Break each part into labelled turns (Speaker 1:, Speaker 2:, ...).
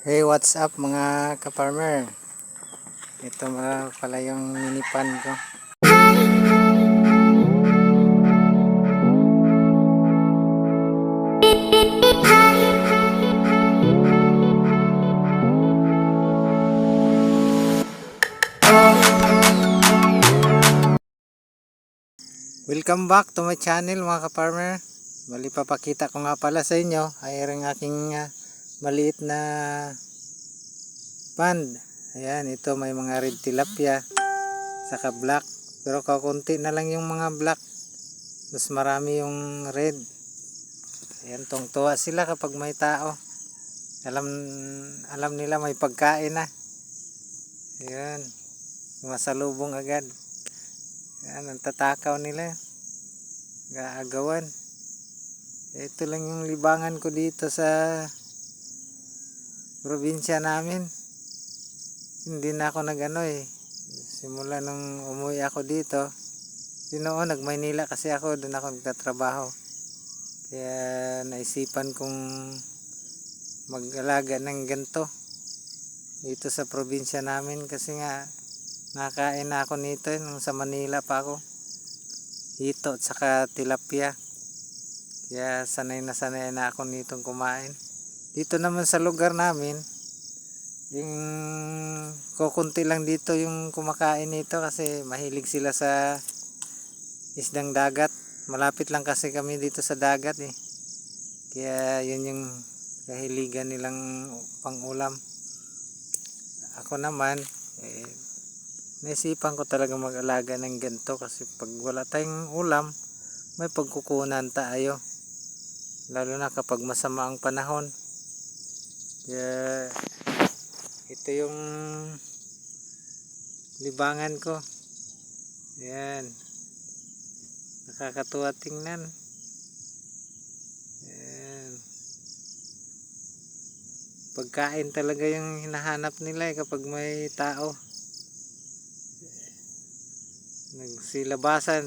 Speaker 1: Hey, what's up mga ka-farmer? Ito pala yung mini pan ko. Welcome back to my channel mga ka-farmer. Bali, papakita ko nga pala sa inyo ay ring aking maliit na pond. Ayan, ito may mga red tilapia saka black, pero kakunti na lang yung mga black, mas marami yung red. Ayan, tungtuwa sila kapag may tao. Alam nila may pagkain na. Ayan, masalubong agad. Ayan, ang tatakaw nila, gaagawan. Ito lang yung libangan ko dito sa probinsya namin. Hindi na ako simula nung umuwi ako dito. Noon nag-Maynila kasi ako, doon ako nagtatrabaho. Kaya naisipan kong mag-alaga ng ganito dito sa probinsya namin, kasi nga nakain na ako nito nung sa Manila pa ako. Hito at saka tilapia. Kaya sanay na ako nitong kumain. Dito naman sa lugar namin, yung kukunti lang dito yung kumakain nito kasi mahilig sila sa isdang dagat. Malapit lang kasi kami dito sa dagat eh. Kaya yun yung kahiligan nilang pang-ulam. Ako naman, naisipan ko talaga mag-alaga ng ganito kasi pag wala tayong ulam, may pagkukunan tayo. Lalo na kapag masama ang panahon. Kaya ito yung libangan ko. Ayan, nakakatuwa tingnan. Ayan, pagkain talaga yung hinahanap nila kapag may tao. Nagsilabasan.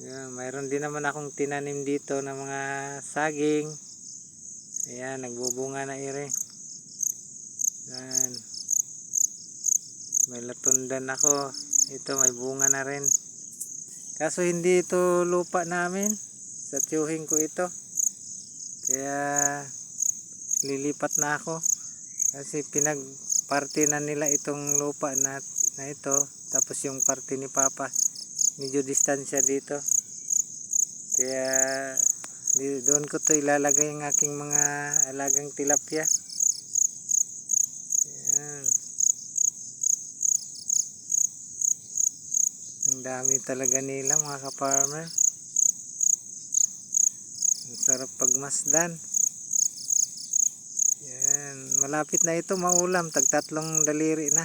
Speaker 1: Ayan, mayroon din naman akong tinanim dito ng mga saging. Ayan, nagbubunga na ire. Ayan, may latundan ako. Ito may bunga na rin. Kaso hindi ito lupa namin. Sa tiyuhin ko ito. Kaya lilipat na ako. Kasi pinagparte na nila itong lupa na ito. Tapos yung parte ni Papa, medyo distansya dito. Kaya doon ko to ilalagay ang aking mga alagang tilapia. Ayan, ang dami talaga nila mga ka-farmer. Ang sarap pagmasdan. Ayan, malapit na ito maulam, tag 3 daliri na.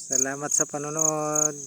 Speaker 1: Salamat sa panonood.